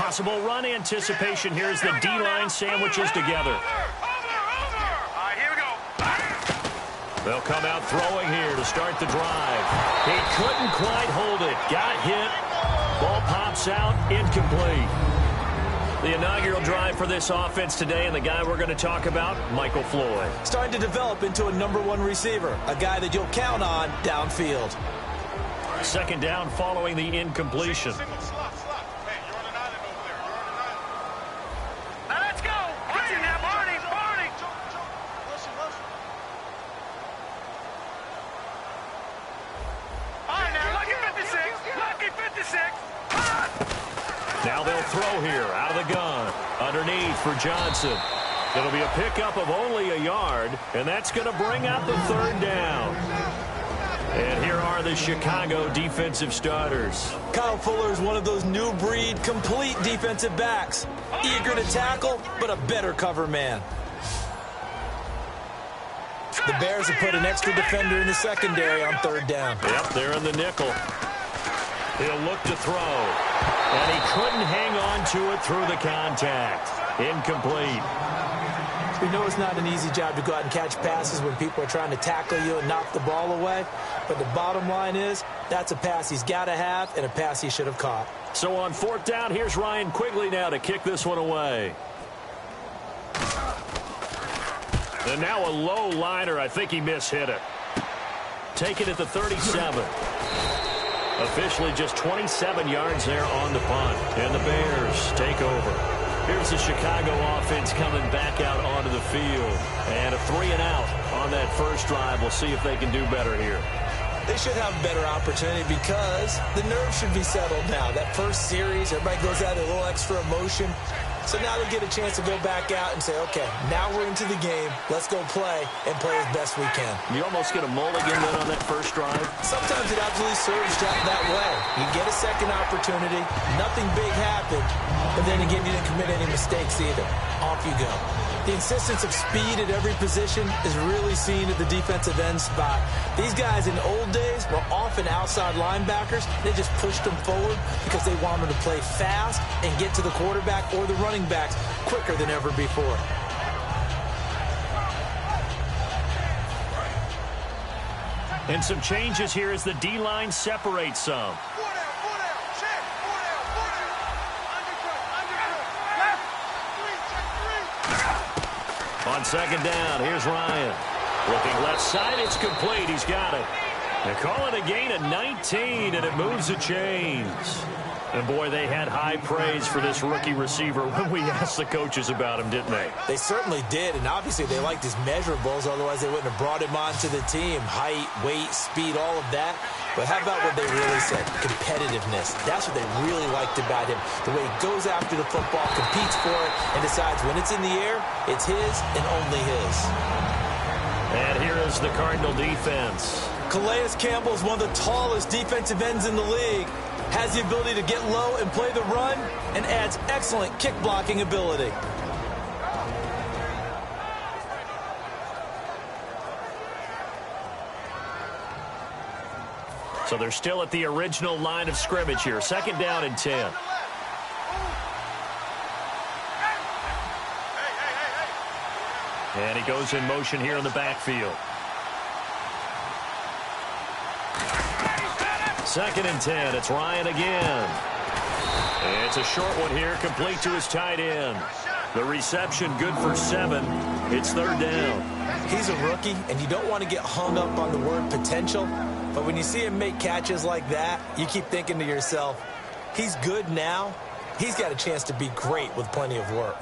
Possible run anticipation here as the D-line sandwiches together. They'll come out throwing here to start the drive. He couldn't quite hold it. Got hit. Ball pops out. Incomplete. The inaugural drive for this offense today, and the guy we're going to talk about, Michael Floyd. Starting to develop into a #1 receiver, a guy that you'll count on downfield. Second down following the incompletion. Now they'll throw here out of the gun. Underneath for Johnson. It'll be a pickup of only a yard, and that's going to bring out the third down. And here are the Chicago defensive starters. Kyle Fuller is one of those new breed, complete defensive backs. Eager to tackle, but a better cover man. The Bears have put an extra defender in the secondary on third down. Yep, they're in the nickel. He'll look to throw. And he couldn't hang on to it through the contact. Incomplete. We know it's not an easy job to go out and catch passes when people are trying to tackle you and knock the ball away. But the bottom line is, that's a pass he's got to have and a pass he should have caught. So on fourth down, here's Ryan Quigley now to kick this one away. And now a low liner. I think he mishit it. Taken at the 37. Officially just 27 yards there on the punt. And the Bears take over. Here's the Chicago offense coming back out onto the field. And a 3-and-out on that first drive. We'll see if they can do better here. They should have a better opportunity because the nerves should be settled now. That first series, everybody goes out with a little extra emotion. So now they get a chance to go back out and say, okay, now we're into the game. Let's go play and play as best we can. You almost get a mulligan then on that first drive. Sometimes it absolutely serves that way. You get a second opportunity. Nothing big happened. But then again, you didn't commit any mistakes either. Off you go. The insistence of speed at every position is really seen at the defensive end spot. These guys in the old days were often outside linebackers. They just pushed them forward because they wanted to play fast and get to the quarterback or the running backs quicker than ever before. And some changes here as the D-line separates some. On second down, here's Ryan. Looking left side, it's complete. He's got it. They call it a gain of 19, and it moves the chains. And, boy, they had high praise for this rookie receiver when we asked the coaches about him, didn't they? They certainly did, and obviously they liked his measurables. Otherwise, they wouldn't have brought him onto the team. Height, weight, speed, all of that. But how about what they really said? Competitiveness. That's what they really liked about him. The way he goes after the football, competes for it, and decides when it's in the air, it's his and only his. And here is the Cardinal defense. Calais Campbell is one of the tallest defensive ends in the league. Has the ability to get low and play the run, and adds excellent kick blocking ability. So they're still at the original line of scrimmage here. Second down and 10. And he goes in motion here in the backfield. Second and 10. It's Ryan again. And it's a short one here, complete to his tight end. The reception good for 7. It's third down. He's a rookie, and you don't want to get hung up on the word potential. But when you see him make catches like that, you keep thinking to yourself, he's good now. He's got a chance to be great with plenty of work.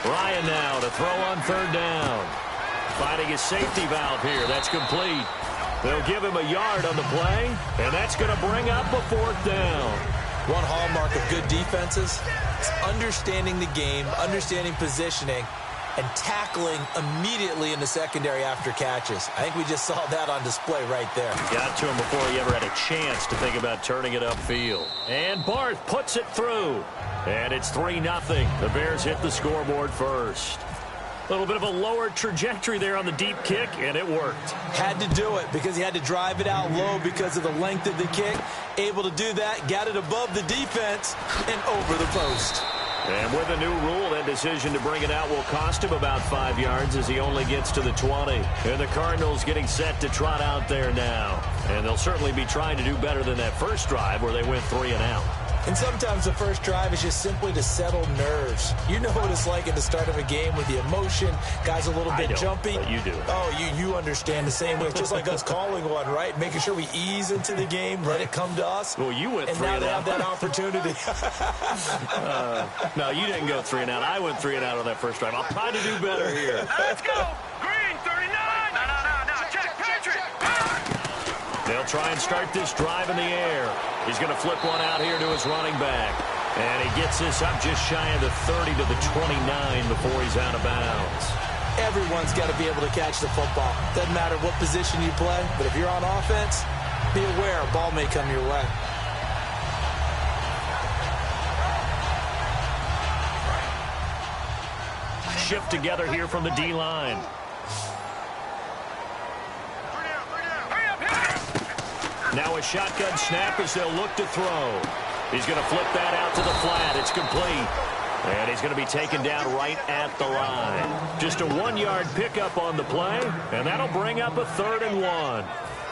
Ryan now to throw on third down. Finding his safety valve here. That's complete. They'll give him a yard on the play, and that's going to bring up a fourth down. One hallmark of good defenses is understanding the game, understanding positioning, and tackling immediately in the secondary after catches. I think we just saw that on display right there. Got to him before he ever had a chance to think about turning it upfield. And Barth puts it through. And it's 3-0. The Bears hit the scoreboard first. A little bit of a lower trajectory there on the deep kick, and it worked. Had to do it because he had to drive it out low because of the length of the kick. Able to do that, got it above the defense, and over the post. And with a new rule, that decision to bring it out will cost him about 5 yards as he only gets to the 20. And the Cardinals getting set to trot out there now. And they'll certainly be trying to do better than that first drive where they went 3 and out. And sometimes the first drive is just simply to settle nerves. You know what it's like at the start of a game with the emotion. Guys a little bit jumpy. But you do. Oh, you understand the same way. It's just like us calling one, right? Making sure we ease into the game, let it come to us. Well, you went 3 and out. And now they have that opportunity. No, you didn't go 3 and out. I went 3 and out on that first drive. I'll try to do better here. Let's go. Green, 39. No. Check, Patrick. They'll try and start this drive in the air. He's going to flip one out here to his running back. And he gets this up just shy of the 30 to the 29 before he's out of bounds. Everyone's got to be able to catch the football. Doesn't matter what position you play, but if you're on offense, be aware a ball may come your way. Shift together here from the D-line. Now a shotgun snap as they'll look to throw. He's going to flip that out to the flat. It's complete. And he's going to be taken down right at the line. Just a 1-yard pickup on the play, and that'll bring up a 3rd and 1.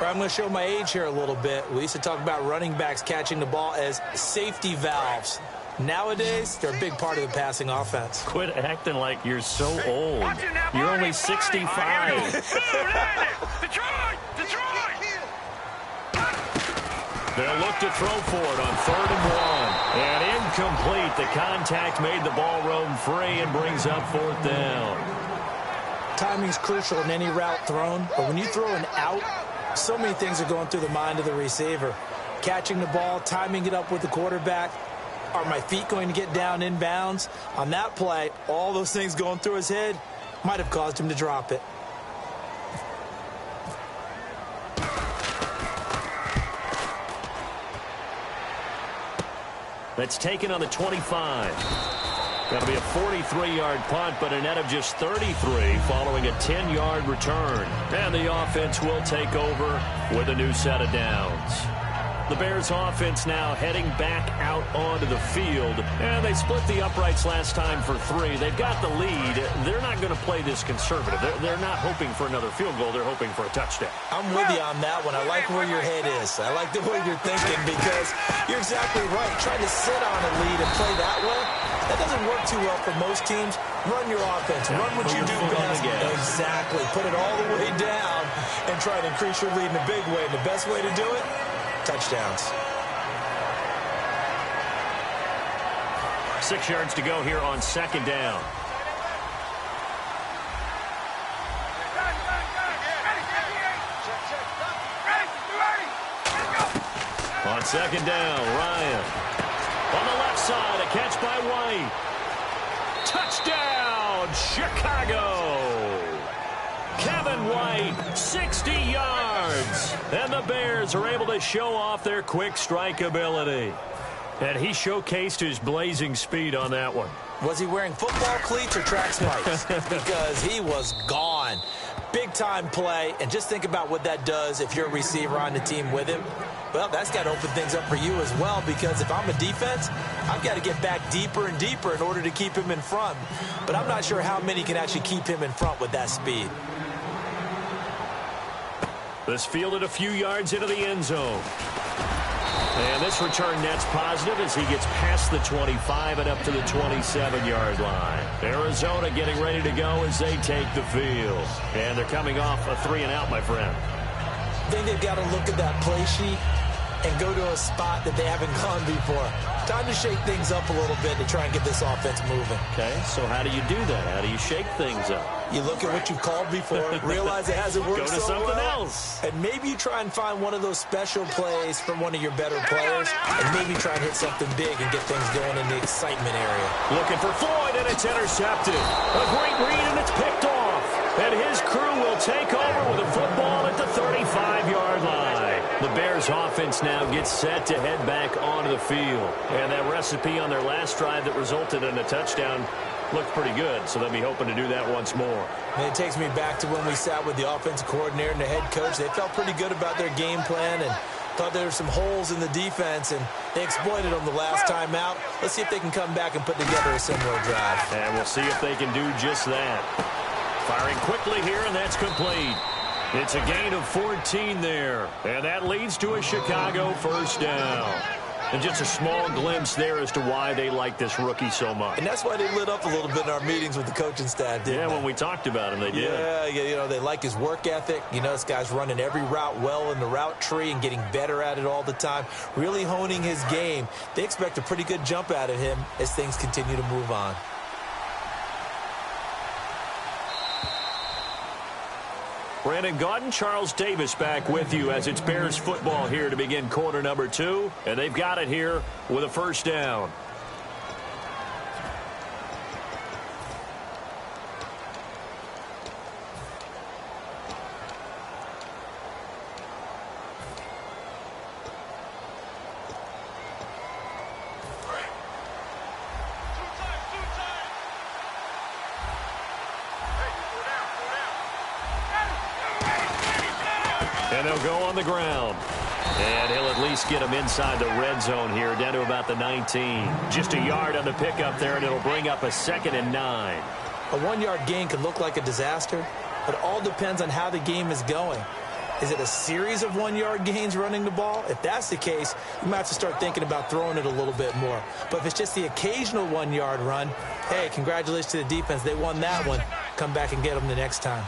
I'm going to show my age here a little bit. We used to talk about running backs catching the ball as safety valves. Nowadays, they're a big part of the passing offense. Quit acting like you're so old. You're only 65. Detroit! They'll look to throw for it on 3rd and 1. And incomplete. The contact made the ball roam free and brings up 4th down. Timing's crucial in any route thrown, but when you throw an out, so many things are going through the mind of the receiver. Catching the ball, timing it up with the quarterback. Are my feet going to get down in bounds? On that play, all those things going through his head might have caused him to drop it. That's taken on the 25. That'll be a 43-yard punt, but a net of just 33 following a 10-yard return. And the offense will take over with a new set of downs. The Bears offense now heading back out onto the field. And they split the uprights last time for 3. They've got the lead. They're not going to play this conservative. They're not hoping for another field goal. They're hoping for a touchdown. I'm with you on that one. I like where your head is. I like the way you're thinking because you're exactly right. Trying to sit on a lead and play that way, that doesn't work too well for most teams. Run your offense. Run what you do best. Exactly. Put it all the way down and try to increase your lead in a big way. And the best way to do it, touchdowns. 6 yards to go here on 2nd down. On 2nd down, Ryan. On the left side, a catch by White. Touchdown, Chicago! Kevin White, 60 yards. And the Bears are able to show off their quick strike ability. And he showcased his blazing speed on that one. Was he wearing football cleats or track spikes? Because he was gone. Big-time play. And just think about what that does if you're a receiver on the team with him. Well, that's got to open things up for you as well, because if I'm a defense, I've got to get back deeper and deeper in order to keep him in front. But I'm not sure how many can actually keep him in front with that speed. This fielded a few yards into the end zone. And this return net's positive as he gets past the 25 and up to the 27-yard line. Arizona getting ready to go as they take the field. And they're coming off a 3 and out, my friend. I think they've got to look at that play sheet and go to a spot that they haven't gone before. Time to shake things up a little bit to try and get this offense moving. Okay, so how do you do that? How do you shake things up? You look at what you've called before, realize it hasn't worked Go to so something well, else. and maybe you try and find one of those special plays from one of your better players, and maybe try and hit something big and get things going in the excitement area. Looking for Floyd, and it's intercepted. A great read, and it's picked off. And his crew will take over with a football at the 35-yard line. The Bears offense now gets set to head back onto the field. And that recipe on their last drive that resulted in a touchdown looked pretty good, so they'll be hoping to do that once more. And it takes me back to when we sat with the offensive coordinator and the head coach. They felt pretty good about their game plan and thought there were some holes in the defense, and they exploited them the last time out. Let's see if they can come back and put together a similar drive. And we'll see if they can do just that. Firing quickly here, and that's complete. It's a gain of 14 there, and that leads to a Chicago first down. And just a small glimpse there as to why they like this rookie so much. And that's why they lit up a little bit in our meetings with the coaching staff, didn't they? When we talked about him, they did. Yeah, they like his work ethic. You know, this guy's running every route well in the route tree and getting better at it all the time, really honing his game. They expect a pretty good jump out of him as things continue to move on. Brandon Gaudin, Charles Davis back with you as it's Bears football here to begin quarter number 2. And they've got it here with a first down. And they'll go on the ground. And he'll at least get him inside the red zone here, down to about the 19. Just a yard on the pickup there, and it'll bring up a 2nd and 9. A 1-yard gain could look like a disaster, but it all depends on how the game is going. Is it a series of 1-yard gains running the ball? If that's the case, you might have to start thinking about throwing it a little bit more. But if it's just the occasional 1-yard run, hey, congratulations to the defense. They won that one. Come back and get them the next time.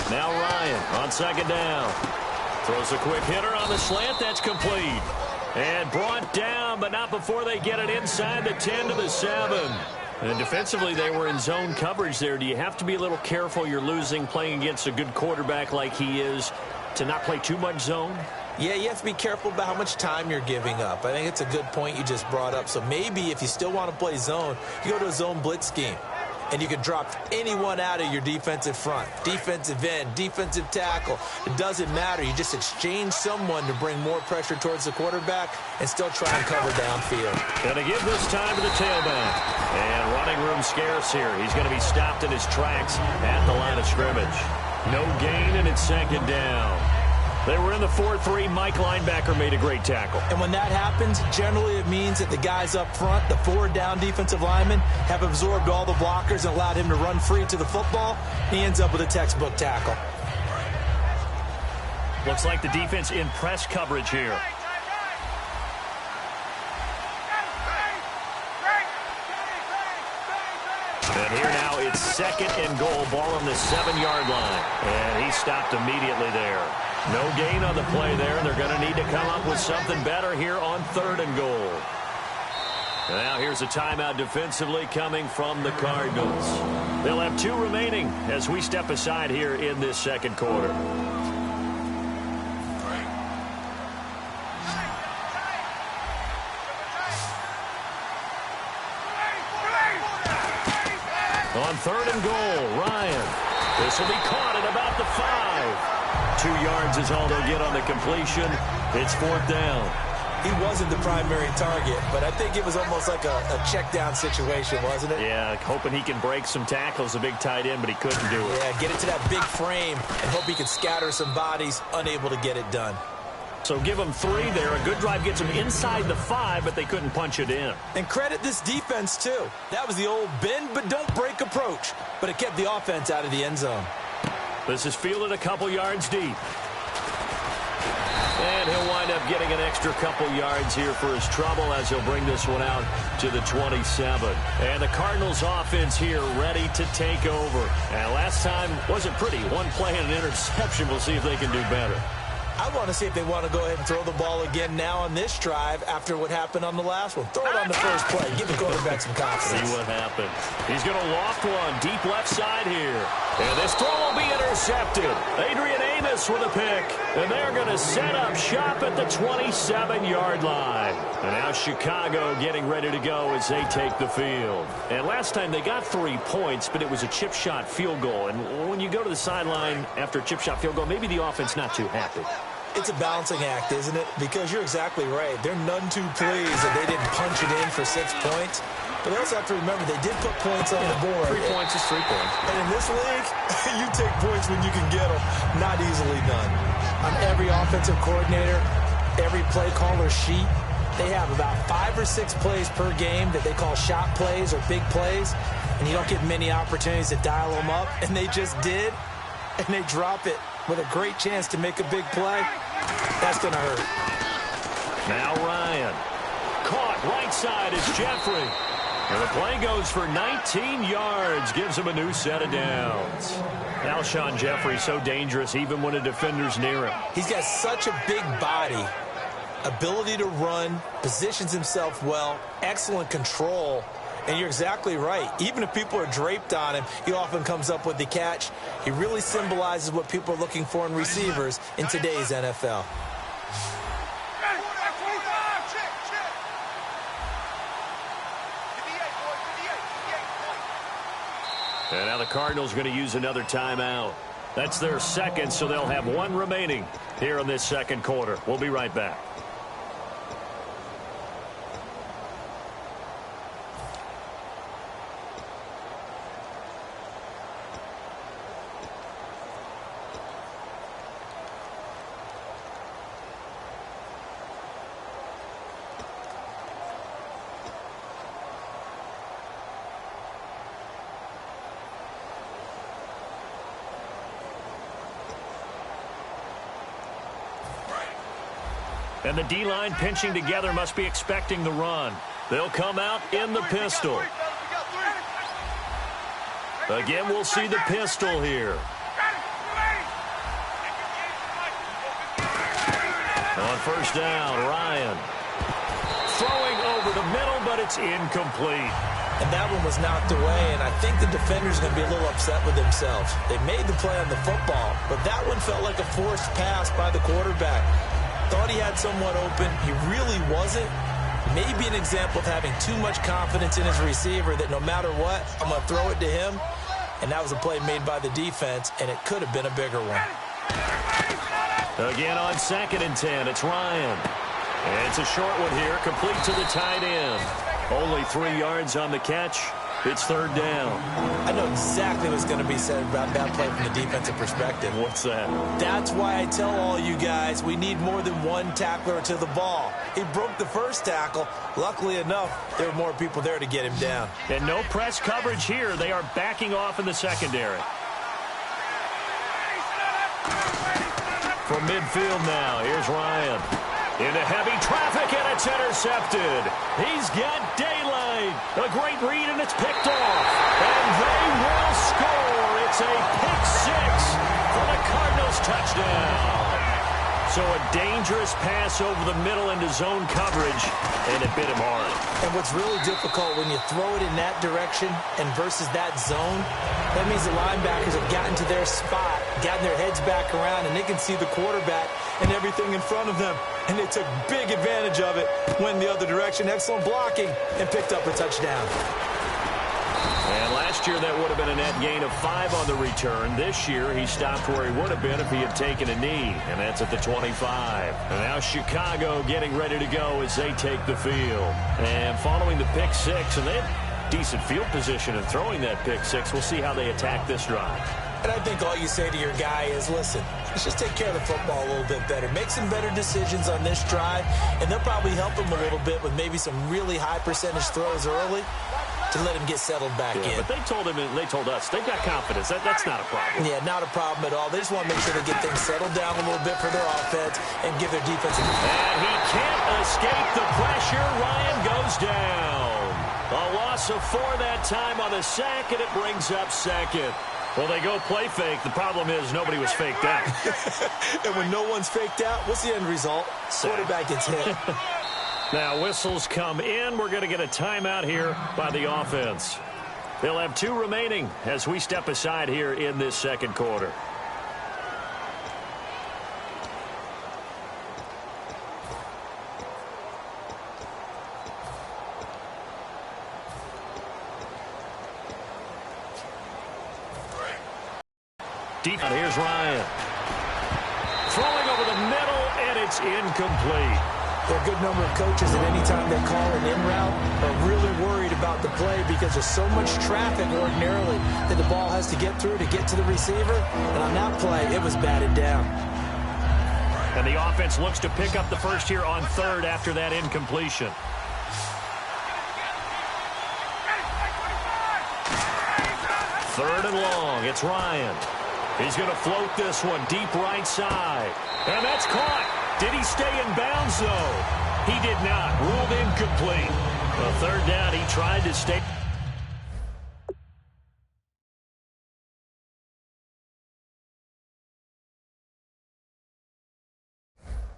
Now Ryan on 2nd down. Throws a quick hitter on the slant. That's complete. And brought down, but not before they get it inside the 10 to the 7. And defensively, they were in zone coverage there. Do you have to be a little careful? You're losing playing against a good quarterback like he is to not play too much zone? Yeah, you have to be careful about how much time you're giving up. I think it's a good point you just brought up. So maybe if you still want to play zone, you go to a zone blitz scheme. And you can drop anyone out of your defensive front, defensive end, defensive tackle. It doesn't matter. You just exchange someone to bring more pressure towards the quarterback and still try and cover downfield. Going to give this time to the tailback. And running room scarce here. He's going to be stopped in his tracks at the line of scrimmage. No gain, and it's 2nd down. They were in the 4-3. Mike linebacker made a great tackle. And when that happens, generally it means that the guys up front, the 4 down defensive linemen, have absorbed all the blockers and allowed him to run free to the football. He ends up with a textbook tackle. Looks like the defense in press coverage here. And here now it's 2nd and goal, ball on the 7-yard line. And he stopped immediately there. No gain on the play there. They're going to need to come up with something better here on 3rd and goal. Now here's a timeout defensively coming from the Cardinals. They'll have 2 remaining as we step aside here in this 2nd quarter. On 3rd and goal, Ryan. This will be caught at about the 5. 2 yards is all they'll get on the completion. It's 4th down. He wasn't the primary target, but I think it was almost like a check down situation, wasn't it? Yeah, hoping he can break some tackles, a big tight end, but he couldn't do it. Yeah, get it to that big frame and hope he can scatter some bodies, unable to get it done. So give them 3 there. A good drive gets them inside the 5, but they couldn't punch it in. And credit this defense, too. That was the old bend but don't break approach, but it kept the offense out of the end zone. This is fielded a couple yards deep. And he'll wind up getting an extra couple yards here for his trouble as he'll bring this one out to the 27. And the Cardinals offense here ready to take over. And last time wasn't pretty. One play and an interception. We'll see if they can do better. I want to see if they want to go ahead and throw the ball again now on this drive after what happened on the last one. Throw it on the first play. Give the quarterback some confidence. See what happens. He's going to loft one deep left side here. And this throw will be intercepted. Adrian Amos with a pick. And they're going to set up shop at the 27-yard line. And now Chicago getting ready to go as they take the field. And last time they got 3 points, but it was a chip shot field goal. And when you go to the sideline after a chip shot field goal, maybe the offense not too happy. It's a balancing act, isn't it? Because you're exactly right. They're none too pleased that they didn't punch it in for 6 points. But they also have to remember they did put points on the board. 3 points is 3 points. And in this league, you take points when you can get them. Not easily done. On every offensive coordinator, every play caller sheet, they have about 5 or 6 plays per game that they call shot plays or big plays. And you don't get many opportunities to dial them up. And they just did. And they drop it with a great chance to make a big play. That's going to hurt. Now Ryan. Caught right side is Jeffrey. And the play goes for 19 yards. Gives him a new set of downs. Alshon Jeffrey so dangerous even when a defender's near him. He's got such a big body. Ability to run. Positions himself well. Excellent control. And you're exactly right. Even if people are draped on him, he often comes up with the catch. He really symbolizes what people are looking for in receivers in today's NFL. And now the Cardinals are going to use another timeout. That's their second, so they'll have 1 remaining here in this second quarter. We'll be right back. And the D-line pinching together must be expecting the run. They'll come out in the pistol. Again, we'll see the pistol here. On first down, Ryan. Throwing over the middle, but it's incomplete. And that one was knocked away, and I think the defender's going to be a little upset with themselves. They made the play on the football, but that one felt like a forced pass by the quarterback. Thought he had someone open. He really wasn't. Maybe an example of having too much confidence in his receiver that no matter what, I'm going to throw it to him. And that was a play made by the defense, and it could have been a bigger one. Again on 2nd and 10, it's Ryan. And it's a short one here, complete to the tight end. Only 3 yards on the catch. It's 3rd down. I know exactly what's going to be said about that play from the defensive perspective. What's that? That's why I tell all you guys we need more than one tackler to the ball. He broke the first tackle. Luckily enough, there were more people there to get him down. And no press coverage here. They are backing off in the secondary. From midfield now, here's Ryan. Into heavy traffic, and it's intercepted. He's got daylight. A great read, and it's picked off. And they will score. It's a pick 6 for the Cardinals touchdown. So a dangerous pass over the middle into zone coverage, and it bit him hard. And what's really difficult when you throw it in that direction and versus that zone, that means the linebackers have gotten to their spot, gotten their heads back around, and they can see the quarterback and everything in front of them. And they took big advantage of it, went the other direction, excellent blocking, and picked up a touchdown. And last year, that would have been a net gain of 5 on the return. This year, he stopped where he would have been if he had taken a knee, and that's at the 25. And now Chicago getting ready to go as they take the field. And following the pick 6, and they had decent field position in throwing that pick 6. We'll see how they attack this drive. And I think all you say to your guy is, listen, let's just take care of the football a little bit better. Make some better decisions on this drive, and they'll probably help him a little bit with maybe some really high percentage throws early to let him get settled back in. But they told us, they've got confidence. That's not a problem. Yeah, not a problem at all. They just want to make sure they get things settled down a little bit for their offense and give their defense And he can't escape the pressure. Ryan goes down. A loss of 4 that time on the sack, and it brings up second. Well, they go play fake. The problem is nobody was faked out. And when no one's faked out, what's the end result? Quarterback gets hit. Now, whistles come in. We're going to get a timeout here by the offense. They'll have 2 remaining as we step aside here in this second quarter. Deep. Here's Ryan. Throwing over the middle, and it's incomplete. There are a good number of coaches that any time they call an in route are really worried about the play because there's so much traffic ordinarily that the ball has to get through to get to the receiver. And on that play, it was batted down. And the offense looks to pick up the first here on 3rd after that incompletion. Third and long. It's Ryan. He's going to float this one deep right side. And that's caught. Did he stay in bounds, though? He did not. Ruled incomplete. Well, 3rd down, he tried to stay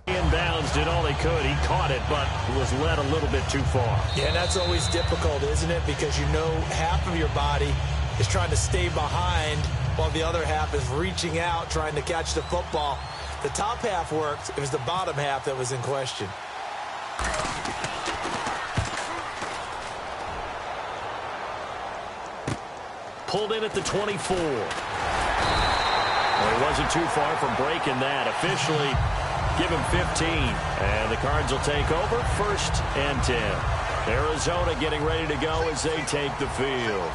in bounds. Did all he could. He caught it, but was led a little bit too far. Yeah, and that's always difficult, isn't it? Because you know half of your body is trying to stay behind while the other half is reaching out, trying to catch the football. The top half worked. It was the bottom half that was in question. Pulled in at the 24. Well, he wasn't too far from breaking that. Officially, give him 15. And the Cards will take over 1st and 10. Arizona getting ready to go as they take the field.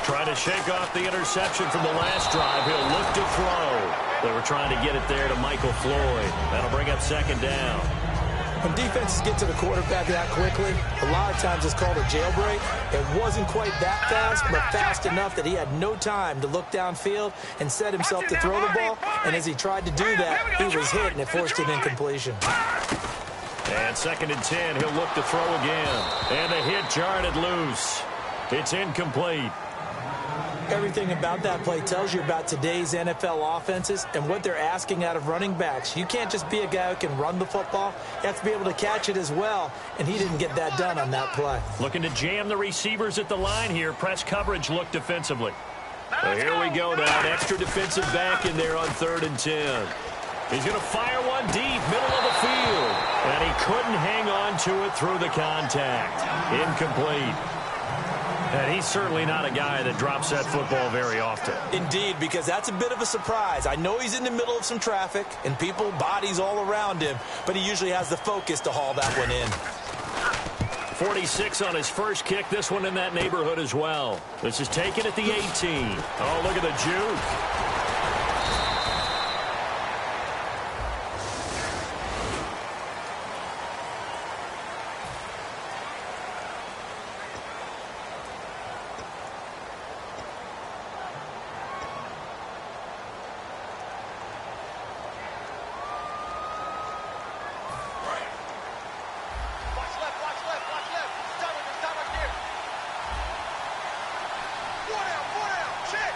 Trying to shake off the interception from the last drive. He'll look to throw. They were trying to get it there to Michael Floyd. That'll bring up 2nd down. When defenses get to the quarterback that quickly, a lot of times it's called a jailbreak. It wasn't quite that fast, but fast enough that he had no time to look downfield and set himself to throw the ball. And as he tried to do that, he was hit, and it forced an incompletion. And 2nd and 10, he'll look to throw again. And the hit jarred it loose. It's incomplete. Everything about that play tells you about today's NFL offenses and what they're asking out of running backs. You can't just be a guy who can run the football. You have to be able to catch it as well, and he didn't get that done on that play. Looking to jam the receivers at the line here. Press coverage look defensively. So here we go now. An extra defensive back in there on 3rd and 10. He's going to fire one deep, middle of the field. And he couldn't hang on to it through the contact. Incomplete. And he's certainly not a guy that drops that football very often. Indeed, because that's a bit of a surprise. I know he's in the middle of some traffic and people, bodies all around him, but he usually has the focus to haul that one in. 46 on his first kick. This one in that neighborhood as well. This is taken at the 18. Oh, look at the juke.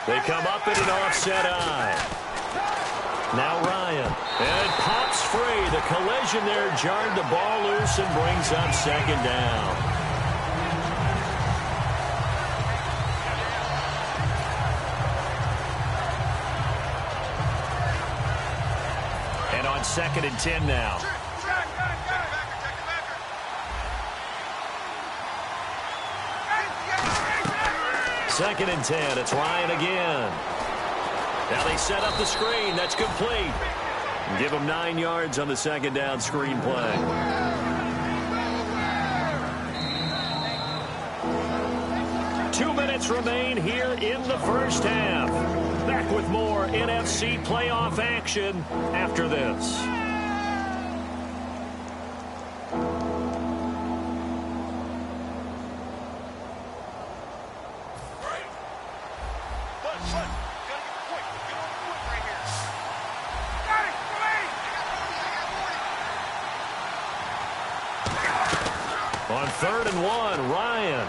They come up in an offset eye. Now Ryan. And it pops free. The collision there jarred the ball loose and brings up 2nd down. And on 2nd and 10 now. Second and 10. It's Ryan again. Now they set up the screen. That's complete. Give him 9 yards on the 2nd down screen play. Two minutes remain here in the first half. Back with more NFC playoff action after this. 3rd and 1. Ryan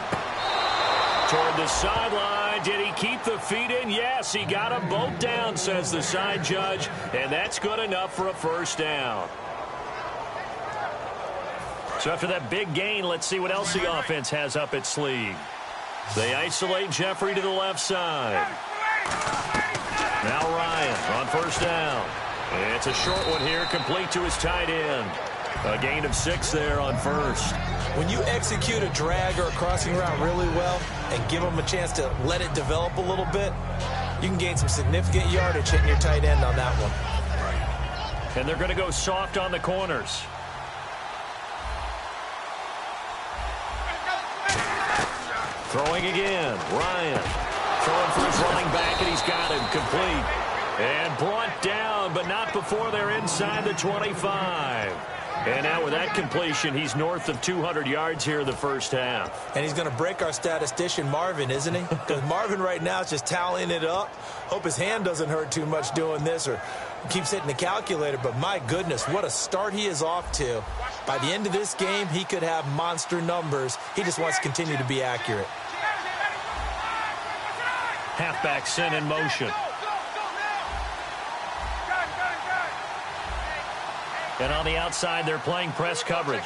toward the sideline. Did he keep the feet in? Yes, he got them both down, says the side judge, and that's good enough for a first down. So after that big gain, let's see what else the offense has up its sleeve. They isolate Jeffrey to the left side. Now Ryan on first down. It's a short one here, complete to his tight end. A gain of 6 there on first. When you execute a drag or a crossing route really well and give them a chance to let it develop a little bit, you can gain some significant yardage hitting your tight end on that one. And they're going to go soft on the corners. Throwing again. Ryan throwing for his running back, and he's got him complete. And brought down, but not before they're inside the 25. And now with that completion, he's north of 200 yards here in the first half. And he's going to break our statistician, Marvin, isn't he? Because Marvin right now is just tallying it up. Hope his hand doesn't hurt too much doing this or keeps hitting the calculator. But my goodness, what a start he is off to. By the end of this game, he could have monster numbers. He just wants to continue to be accurate. Halfback sent in motion. And on the outside, they're playing press coverage.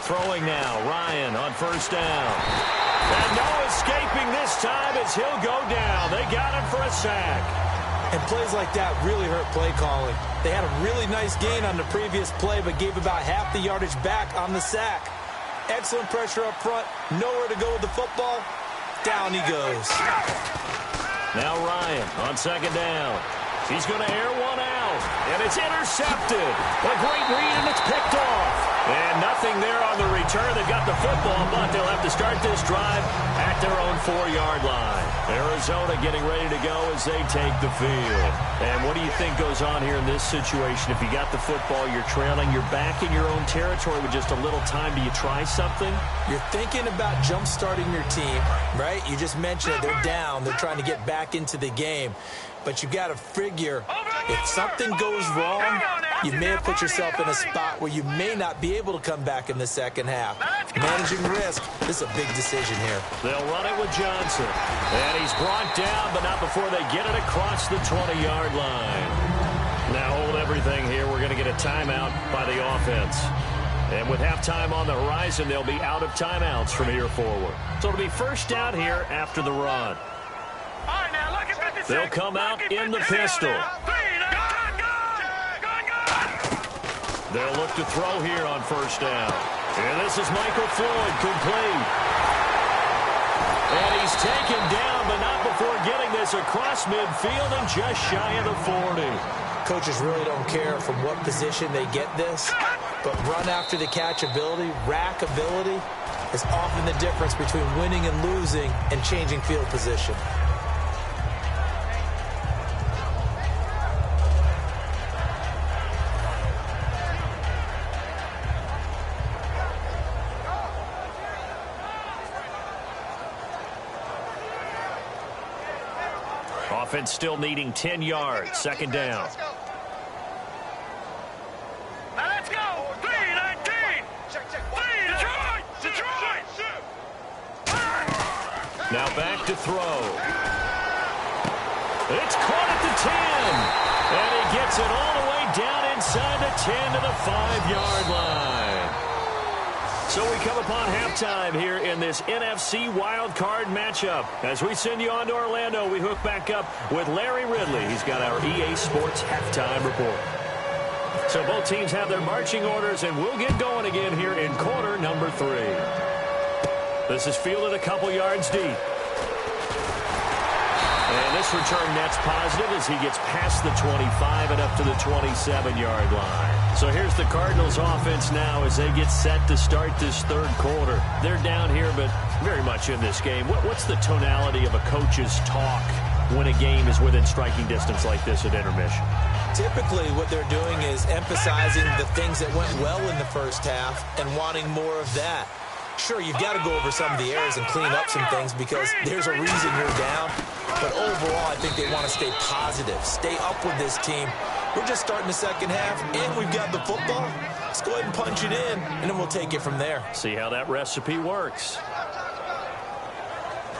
Throwing now, Ryan on first down. And no escaping this time as he'll go down. They got him for a sack. And plays like that really hurt play calling. They had a really nice gain on the previous play, but gave about half the yardage back on the sack. Excellent pressure up front. Nowhere to go with the football. Down he goes. Now Ryan on second down. He's going to air one out, and it's intercepted. A great read, and it's picked off. And nothing there on the return. They got the football, but they'll have to start this drive at their own 4-yard line. Arizona getting ready to go as they take the field. And what do you think goes on here in this situation? If you got the football, you're trailing, you're back in your own territory with just a little time. Do you try something? You're thinking about jump-starting your team, right? You just mentioned it. They're down. They're trying to get back into the game. But you've got to figure, if something goes wrong, you may have put yourself in a spot where you may not be able to come back in the second half. Managing risk, this is a big decision here. They'll run it with Johnson. And he's brought down, but not before they get it across the 20-yard line. Now hold everything here. We're going to get a timeout by the offense. And with halftime on the horizon, they'll be out of timeouts from here forward. So it'll be first down here after the run. They'll come out in the pistol. They'll look to throw here on first down. And this is Michael Floyd, complete. And he's taken down, but not before getting this across midfield and just shy of the 40. Coaches really don't care from what position they get this, but run after the catch ability, rack ability, is often the difference between winning and losing and changing field position. Offense still needing 10 yards. Second down. Now let's go. 3-19. Detroit. Now back to throw. It's caught at the 10. And he gets it all the way down inside the 10 to the 5-yard line. So we come upon halftime here in this NFC wildcard matchup. As we send you on to Orlando, we hook back up with Larry Ridley. He's got our EA Sports halftime report. So both teams have their marching orders, and we'll get going again here in quarter number 3. This is fielded a couple yards deep. And this return net's positive as he gets past the 25 and up to the 27-yard line. So here's the Cardinals offense now as they get set to start this third quarter. They're down here, but very much in this game. What's the tonality of a coach's talk when a game is within striking distance like this at intermission? Typically, what they're doing is emphasizing the things that went well in the first half and wanting more of that. Sure, you've got to go over some of the errors and clean up some things because there's a reason you're down. But overall, I think they want to stay positive, stay up with this team, We're just starting the second half, and we've got the football. Let's go ahead and punch it in, and then we'll take it from there. See how that recipe works.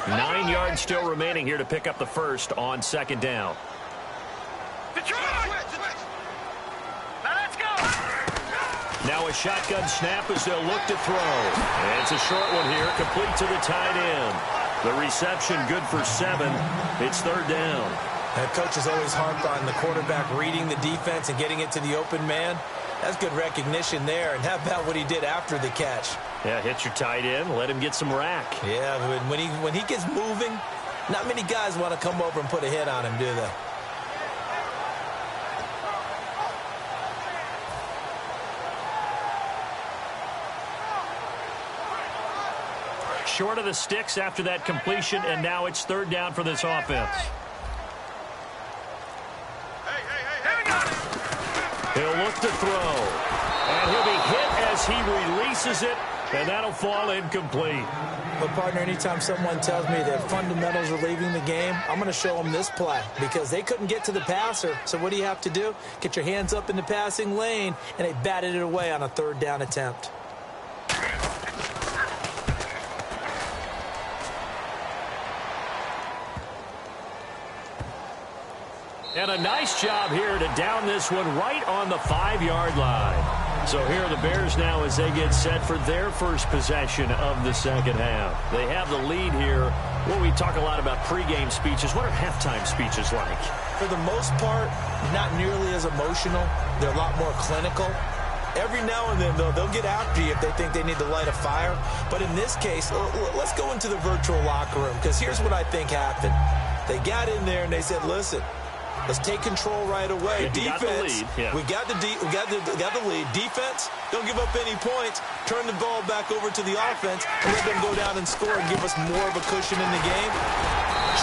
9 yards still remaining here to pick up the first on second down. Now a shotgun snap as they'll look to throw. And it's a short one here, complete to the tight end. The reception good for 7. It's third down. That coach has always harped on the quarterback reading the defense and getting it to the open man. That's good recognition there. And how about what he did after the catch? Yeah, hit your tight end, let him get some rack. Yeah, when he gets moving, not many guys want to come over and put a hit on him, do they? Short of the sticks after that completion, and now it's third down for this offense. He'll look to throw, and he'll be hit as he releases it, and that'll fall incomplete. But, partner, anytime someone tells me that fundamentals are leaving the game, I'm going to show them this play because they couldn't get to the passer. So what do you have to do? Get your hands up in the passing lane, and they batted it away on a third down attempt. And a nice job here to down this one right on the 5-yard line. So here are the Bears now as they get set for their first possession of the second half. They have the lead here. Well, we talk a lot about pregame speeches. What are halftime speeches like? For the most part, not nearly as emotional. They're a lot more clinical. Every now and then, though, they'll get after you if they think they need to light a fire. But in this case, let's go into the virtual locker room because here's what I think happened. They got in there and they said, listen, let's take control right away. Yeah, defense, we got the lead. Defense, don't give up any points. Turn the ball back over to the offense and let them go down and score and give us more of a cushion in the game.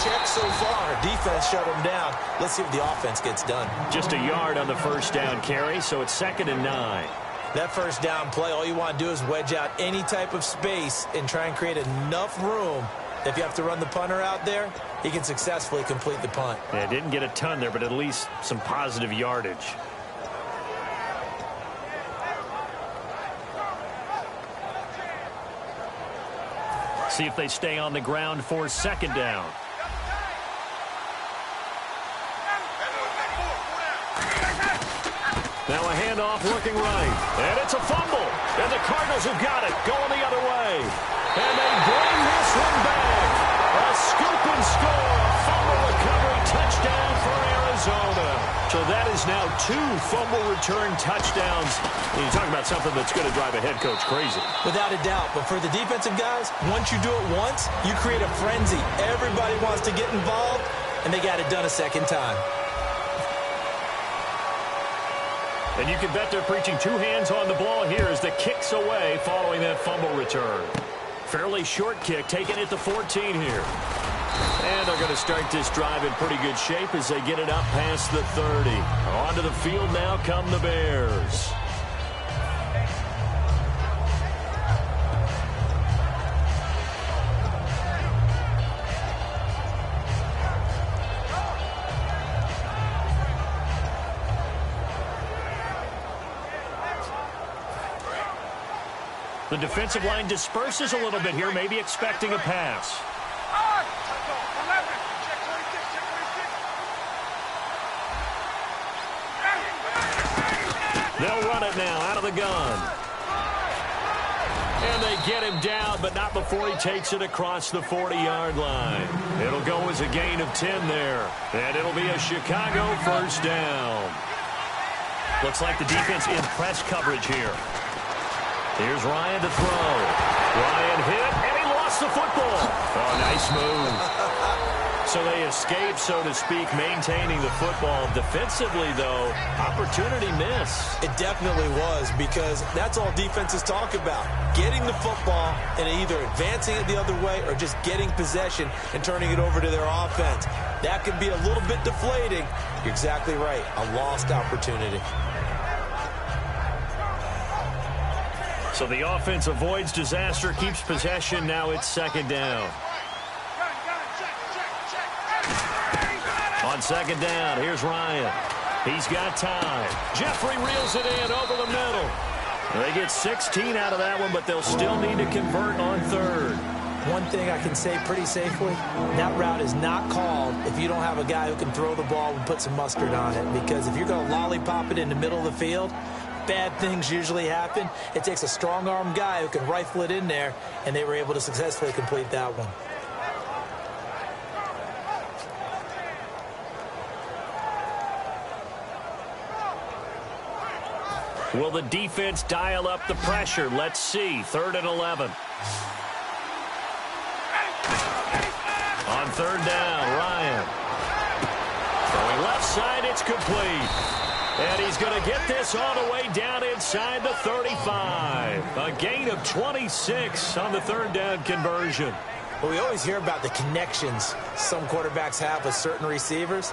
Check so far. Defense shut them down. Let's see if the offense gets done. Just a yard on the first down carry, so it's 2nd and 9. That first down play, all you want to do is wedge out any type of space and try and create enough room. If you have to run the punter out there, he can successfully complete the punt. Yeah, didn't get a ton there, but at least some positive yardage. See if they stay on the ground for second down. Now a handoff looking right. And it's a fumble. And the Cardinals have got it. Going the other way. And they bring this one back. A scoop and score. A fumble recovery touchdown for Arizona. So that is now 2 fumble return touchdowns. You talk about something that's going to drive a head coach crazy. Without a doubt. But for the defensive guys, once you do it once, you create a frenzy. Everybody wants to get involved, and they got it done a second time. And you can bet they're preaching 2 hands on the ball here as the kick's away following that fumble return. Fairly short kick, taking it to 14 here. And they're going to start this drive in pretty good shape as they get it up past the 30. Onto the field now come the Bears. The defensive line disperses a little bit here, maybe expecting a pass. They'll run it now out of the gun. And they get him down, but not before he takes it across the 40-yard line. It'll go as a gain of 10 there. And it'll be a Chicago first down. Looks like the defense in press coverage here. Here's Ryan to throw. Ryan hit, and he lost the football. Oh, nice move. So they escape, so to speak, maintaining the football. Defensively, though, opportunity miss. It definitely was, because that's all defenses talk about. Getting the football and either advancing it the other way or just getting possession and turning it over to their offense. That can be a little bit deflating. You're exactly right. A lost opportunity. So the offense avoids disaster, keeps possession. Now it's second down. On second down, here's Ryan. He's got time. Jeffrey reels it in over the middle. They get 16 out of that one, but they'll still need to convert on third. One thing I can say pretty safely, that route is not called if you don't have a guy who can throw the ball and put some mustard on it. Because if you're going to lollipop it in the middle of the field, bad things usually happen. It takes a strong-armed guy who can rifle it in there, and they were able to successfully complete that one. Will the defense dial up the pressure? Let's see. 3rd and 11. On 3rd down, Ryan. Going left side, it's complete. And he's going to get this all the way down inside the 35. A gain of 26 on the 3rd down conversion. Well, we always hear about the connections some quarterbacks have with certain receivers.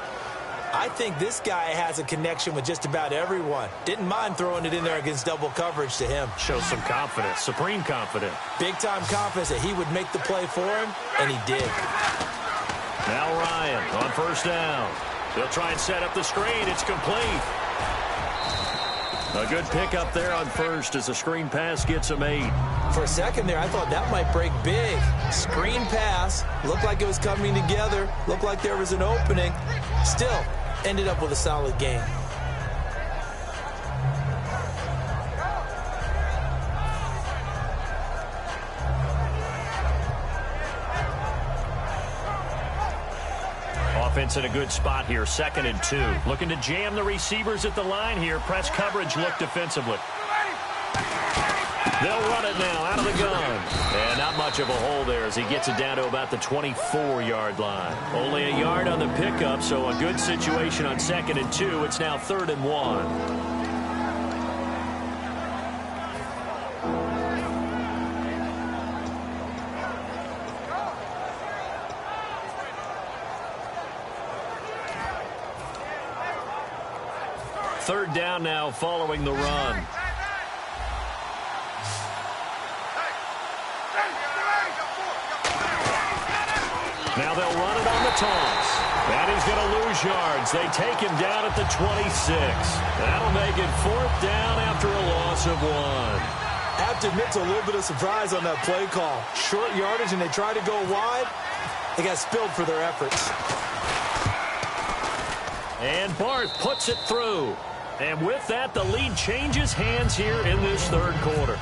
I think this guy has a connection with just about everyone. Didn't mind throwing it in there against double coverage to him. Shows some confidence, supreme confidence. Big-time confidence that he would make the play for him, and he did. Now Ryan on 1st down. They'll try and set up the screen. It's complete. A good pickup there on 1st as the screen pass gets him 8. For a second there, I thought that might break big. Screen pass. Looked like it was coming together. Looked like there was an opening. Still, ended up with a solid game. Offense in a good spot here, 2nd and 2. Looking to jam the receivers at the line here. Press coverage look defensively. They'll run it now out of the gun. And not much of a hole there as he gets it down to about the 24-yard line. Only a yard on the pickup, so a good situation on 2nd and 2. It's now 3rd and 1. Third down now following the run. Now they'll run it on the toss. And he's going to lose yards. They take him down at the 26. That'll make it 4th down after a loss of 1. I have to admit to a little bit of surprise on that play call. Short yardage, and they try to go wide. They got spilled for their efforts. And Barth puts it through. And with that, the lead changes hands here in this 3rd quarter.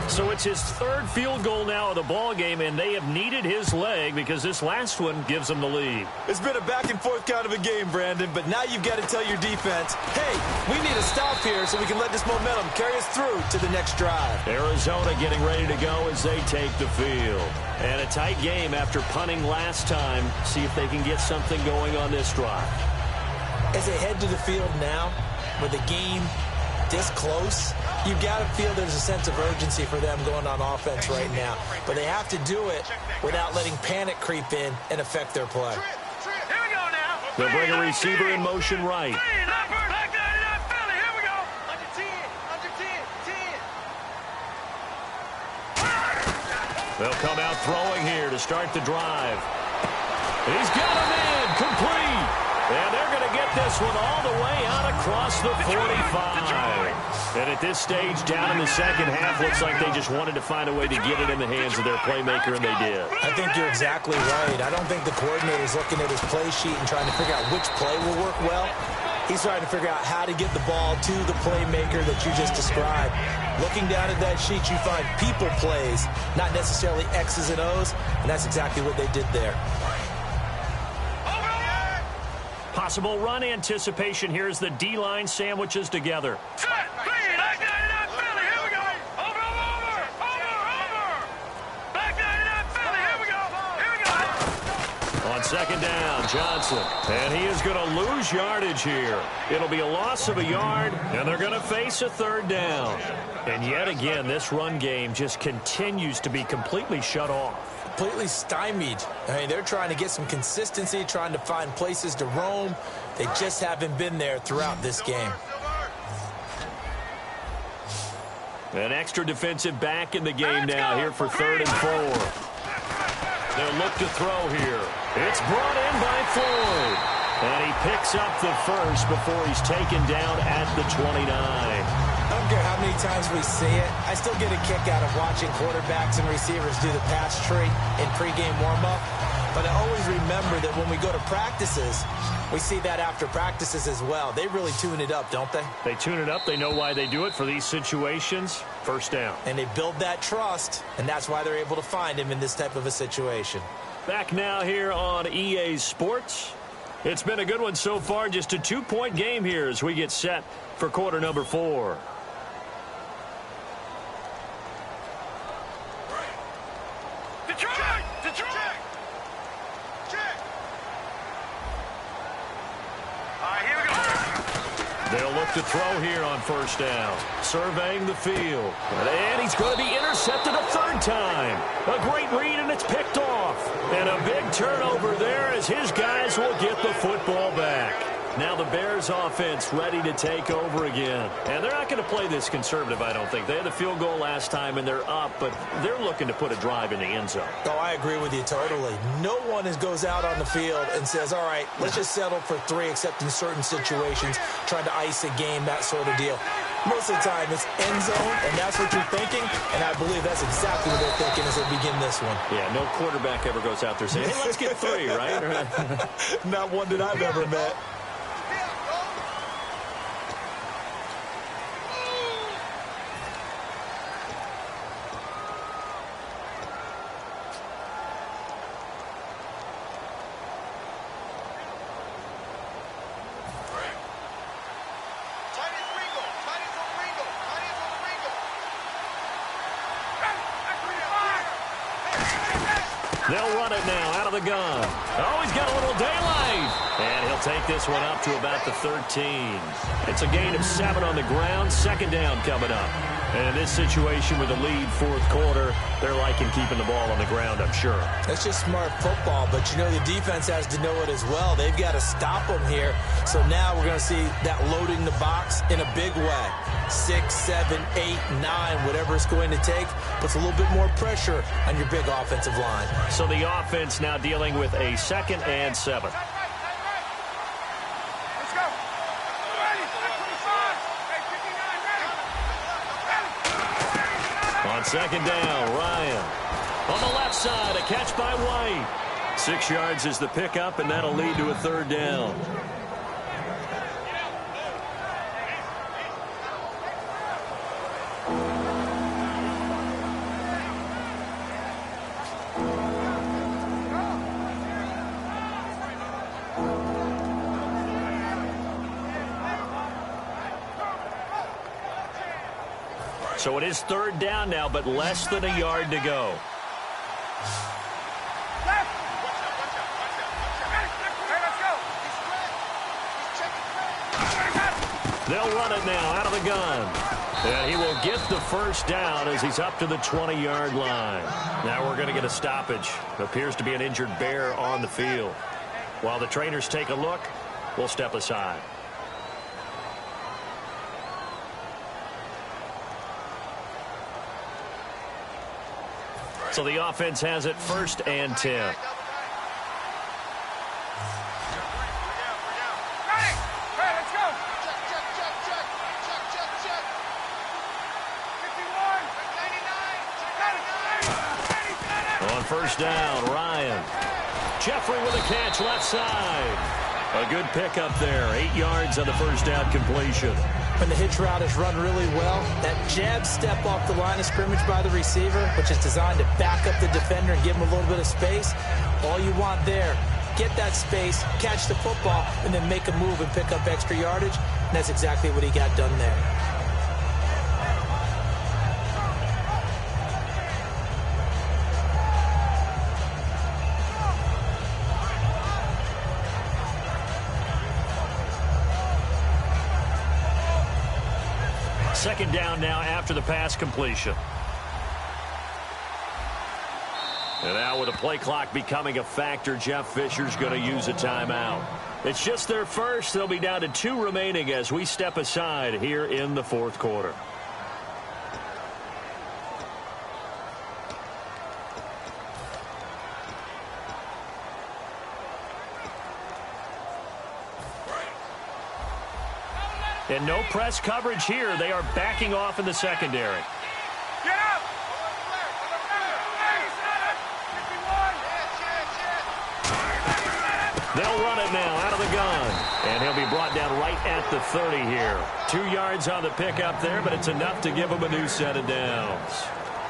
So it's his 3rd field goal now of the ball game, and they have needed his leg because this last one gives them the lead. It's been a back-and-forth kind of a game, Brandon, but now you've got to tell your defense, hey, we need a stop here so we can let this momentum carry us through to the next drive. Arizona getting ready to go as they take the field. And a tight game after punting last time. See if they can get something going on this drive. As they head to the field now, with the game this close, you've got to feel there's a sense of urgency for them going on offense right now. But they have to do it without letting panic creep in and affect their play. Here we go now. They'll bring a receiver in motion right. They'll come out throwing here to start the drive. He's got him in, complete. And they're going to get this one all the way out across the 45. And at this stage, down in the second half, looks like they just wanted to find a way to get it in the hands of their playmaker, and they did. I think you're exactly right. I don't think the coordinator's looking at his play sheet and trying to figure out which play will work well. He's trying to figure out how to get the ball to the playmaker that you just described. Looking down at that sheet, you find people plays, not necessarily X's and O's, and that's exactly what they did there. Possible run anticipation here as the D-line sandwiches together. On second down, Johnson. And he is going to lose yardage here. It'll be a loss of a yard, and they're going to face a 3rd down. And yet again, this run game just continues to be completely shut off. Completely stymied. I mean, they're trying to get some consistency, trying to find places to roam. They just haven't been there throughout this game. An extra defensive back in the game now here for 3rd and 4. They'll look to throw here. It's brought in by Floyd. And he picks up the first before he's taken down at the 29. I don't care how many times we see it. I still get a kick out of watching quarterbacks and receivers do the pass tree in pregame warm-up. But I always remember that when we go to practices, we see that after practices as well. They really tune it up, don't they? They tune it up. They know why they do it for these situations. First down. And they build that trust, and that's why they're able to find him in this type of a situation. Back now here on EA Sports. It's been a good one so far. Just a 2-point game here as we get set for quarter number 4. Detroit! Detroit! Check! All right, here we go. They'll look to throw here on first down. Surveying the field. And he's going to be intercepted a third time. A great read, and it's picked off. And a big turnover there as his guys will get the football back. Now the Bears offense ready to take over again. And they're not going to play this conservative, I don't think. They had the field goal last time, and they're up, but they're looking to put a drive in the end zone. Oh, I agree with you totally. No one goes out on the field and says, all right, let's just settle for 3, except in certain situations, trying to ice a game, that sort of deal. Most of the time, it's end zone, and that's what you're thinking, and I believe that's exactly what they're thinking as they begin this one. Yeah, no quarterback ever goes out there saying, hey, let's get 3, right? Not one that I've ever met. They'll run it now out of the gun. Oh, he's got a little daylight. And he'll take this one up to about the 13. It's a gain of 7 on the ground. Second down coming up. And in this situation with the lead fourth quarter, they're liking keeping the ball on the ground, I'm sure. That's just smart football, but you know the defense has to know it as well. They've got to stop them here. So now we're going to see that loading the box in a big way. 6, 7, 8, 9, whatever it's going to take, puts a little bit more pressure on your big offensive line. So the offense now dealing with a 2nd and 7. Let's go. Ready. 25. Hey, 59, ready. On second down, Ryan. On the left side, a catch by White. 6 yards is the pickup, and that'll lead to a third down. So it is third down now, but less than a yard to go. They'll run it now out of the gun. And he will get the first down as he's up to the 20-yard line. Now we're going to get a stoppage. Appears to be an injured Bear on the field. While the trainers take a look, we'll step aside. So the offense has it 1st and 10. On first down, Ryan. Jeffrey with a catch left side. A good pickup there. 8 yards on the first down completion. When the hitch route is run really well, that jab step off the line of scrimmage by the receiver, which is designed to back up the defender and give him a little bit of space, all you want there, get that space, catch the football, and then make a move and pick up extra yardage. And that's exactly what he got done there. Second down now after the pass completion. And now with the play clock becoming a factor, Jeff Fisher's going to use a timeout. It's just their first. They'll be down to 2 remaining as we step aside here in the fourth quarter. And no press coverage here. They are backing off in the secondary. They'll run it now out of the gun. And he'll be brought down right at the 30 here. 2 yards on the pickup there, but it's enough to give him a new set of downs.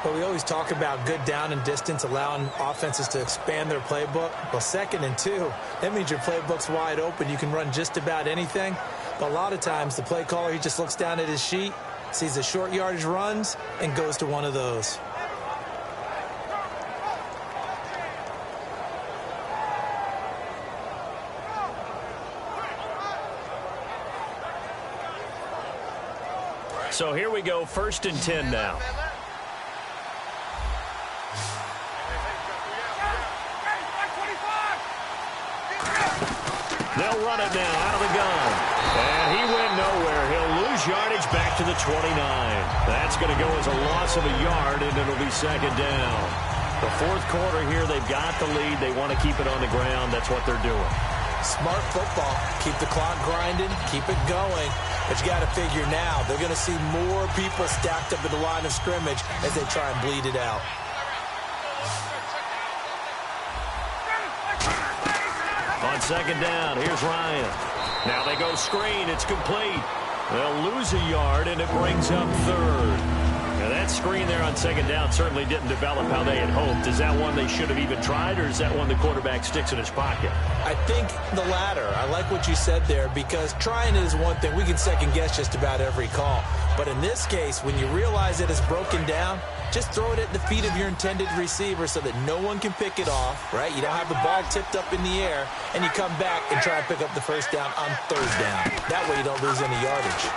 Well, we always talk about good down and distance, allowing offenses to expand their playbook. Well, 2nd and 2, that means your playbook's wide open. You can run just about anything. But a lot of times, the play caller, he just looks down at his sheet, sees the short yardage runs, and goes to one of those. So here we go, 1st and 10 now. They'll run it now out of the gun. And he went nowhere. He'll lose yardage back to the 29. That's going to go as a loss of a yard, and it'll be 2nd down. The 4th quarter here, they've got the lead. They want to keep it on the ground. That's what they're doing. Smart football. Keep the clock grinding. Keep it going. But you got to figure now, they're going to see more people stacked up at the line of scrimmage as they try and bleed it out. On 2nd down, here's Ryan. Now they go screen. It's complete. They'll lose a yard, and it brings up 3rd. Now that screen there on 2nd down certainly didn't develop how they had hoped. Is that one they should have even tried, or is that one the quarterback sticks in his pocket? I think the latter. I like what you said there, because trying it is one thing. We can second-guess just about every call. But in this case, when you realize that it's broken down, just throw it at the feet of your intended receiver so that no one can pick it off, right? You don't have the ball tipped up in the air, and you come back and try and pick up the 1st down on 3rd down. That way you don't lose any yardage.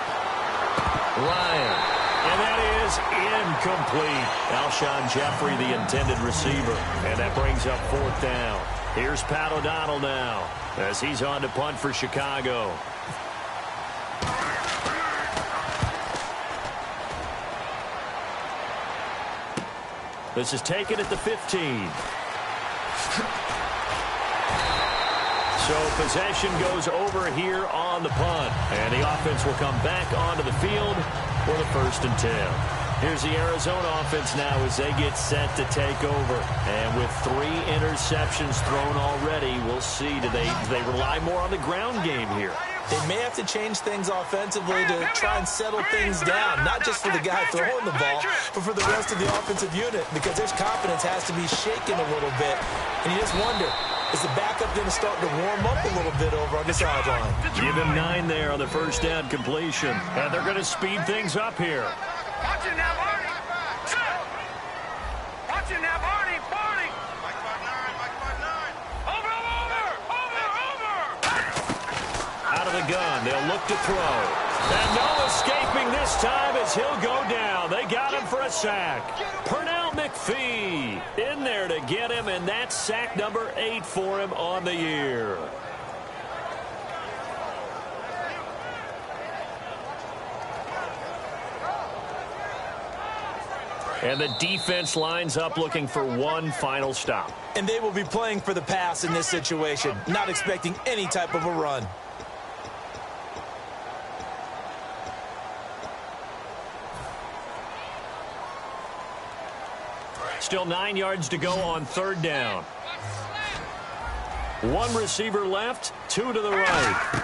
Ryan. And that is incomplete. Alshon Jeffrey, the intended receiver. And that brings up 4th down. Here's Pat O'Donnell now as he's on to punt for Chicago. This is taken at the 15. So possession goes over here on the punt. And the offense will come back onto the field for the 1st and 10. Here's the Arizona offense now as they get set to take over. And with 3 interceptions thrown already, we'll see. Do they rely more on the ground game here? They may have to change things offensively to try and settle things down, not just for the guy throwing the ball, but for the rest of the offensive unit, because their confidence has to be shaken a little bit. And you just wonder, is the backup going to start to warm up a little bit over on the sideline? Give him 9 there on the 1st down completion. And they're going to speed things up here. Watch it now, Barney. Watch it now, Barney. Barney. Mike 5'9". Over. Out of the gun, they'll look to throw. And no escaping this time as he'll go down. They got him for a sack. Pernell McPhee in there to get him, and that's sack number 8 for him on the year. And the defense lines up looking for one final stop. And they will be playing for the pass in this situation, not expecting any type of a run. Still 9 yards to go on 3rd down. 1 receiver left, 2 to the right.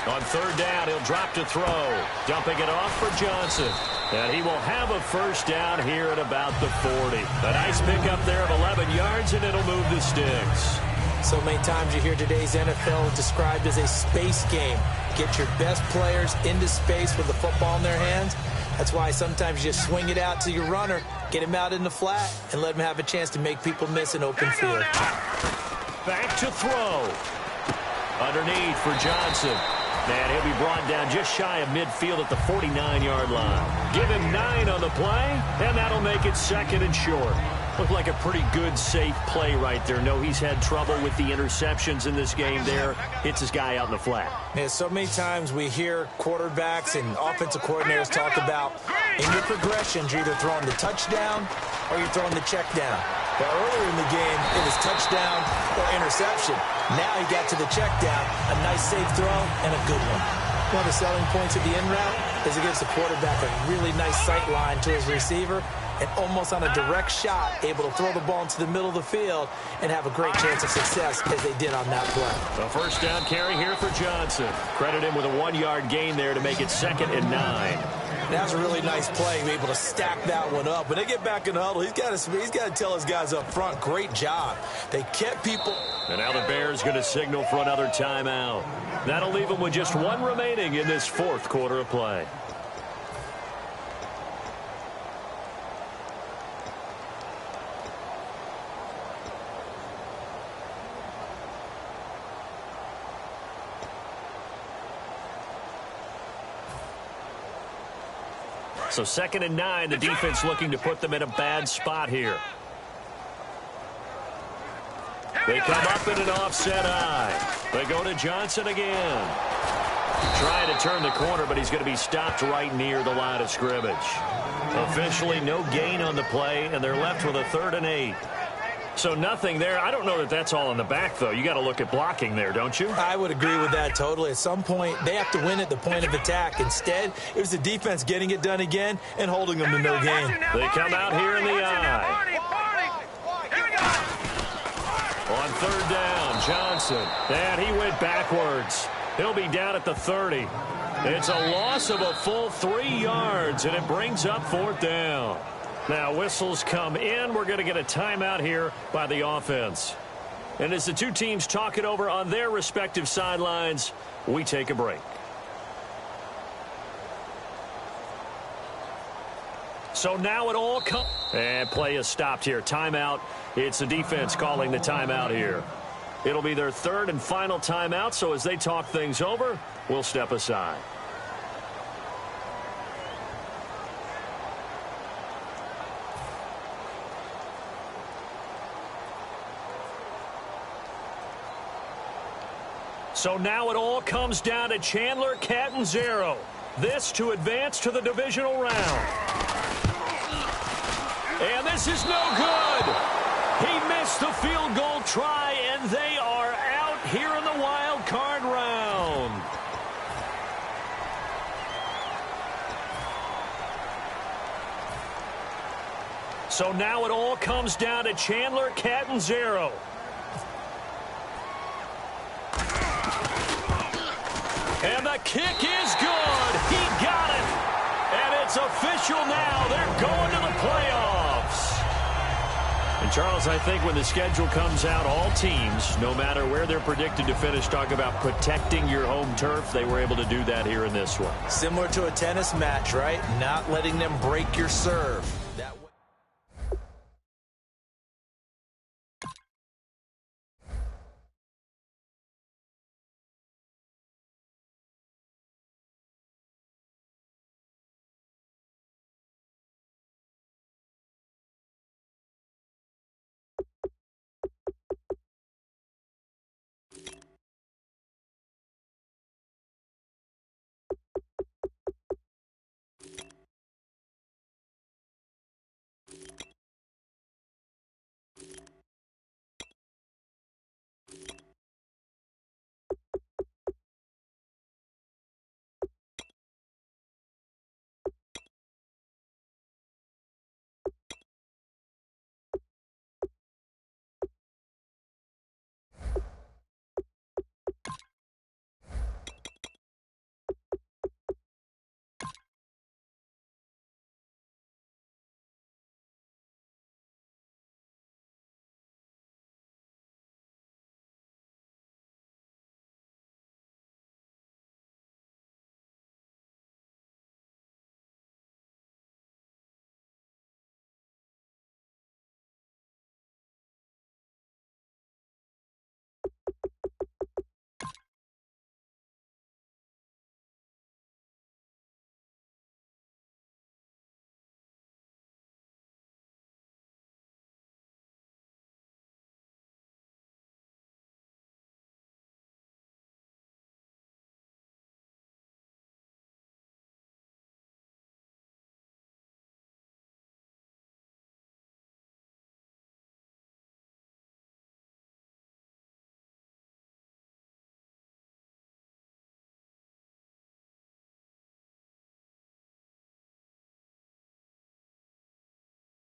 On 3rd down, he'll drop to throw. Dumping it off for Johnson. And he will have a 1st down here at about the 40. A nice pickup there of 11 yards, and it'll move the sticks. So many times you hear today's NFL described as a space game. Get your best players into space with the football in their hands. That's why sometimes you swing it out to your runner, get him out in the flat, and let him have a chance to make people miss an open field. Back to throw. Underneath for Johnson. And he'll be brought down just shy of midfield at the 49-yard line. Give him 9 on the play, and that'll make it 2nd and short. Looked like a pretty good, safe play right there. No, he's had trouble with the interceptions in this game there. Hits his guy out in the flat. Yeah, so many times we hear quarterbacks and offensive coordinators talk about in your progressions, you're either throwing the touchdown or you're throwing the check down. But earlier in the game, it was touchdown or interception. Now he got to the check down, a nice safe throw, and a good one. One of the selling points of the in route is it gives the quarterback a really nice sight line to his receiver and almost on a direct shot able to throw the ball into the middle of the field and have a great chance of success as they did on that play. A first down carry here for Johnson. Credit him with a 1-yard gain there to make it 2nd and 9. That was a really nice play, able to stack that one up. When they get back in the huddle, he's got to tell his guys up front, great job. They kept people. And now the Bears going to signal for another timeout. That'll leave them with just 1 remaining in this 4th quarter of play. So 2nd and 9, the defense looking to put them in a bad spot here. They come up in an offset eye. They go to Johnson again. Trying to turn the corner, but he's going to be stopped right near the line of scrimmage. Officially no gain on the play, and they're left with a 3rd and 8. So nothing there. I don't know that that's all in the back, though. You got to look at blocking there, don't you? I would agree with that totally. At some point, they have to win at the point of attack. Instead, it was the defense getting it done again and holding them to no gain. They come out here in the eye. On 3rd down, Johnson. And he went backwards. He'll be down at the 30. It's a loss of a full 3 yards, and it brings up 4th down. Now, whistles come in. We're going to get a timeout here by the offense. And as the two teams talk it over on their respective sidelines, we take a break. So now it all comes. And play is stopped here. Timeout. It's the defense calling the timeout here. It'll be their 3rd and final timeout, so as they talk things over, we'll step aside. So now it all comes down to Chandler Catanzaro. This to advance to the divisional round. And this is no good. He missed the field goal try, and they are out here in the wild card round. So now it all comes down to Chandler Catanzaro. And the kick is good. He got it. And it's official now. They're going to the playoffs. And, Charles, I think when the schedule comes out, all teams, no matter where they're predicted to finish, talk about protecting your home turf. They were able to do that here in this one. Similar to a tennis match, right? Not letting them break your serve.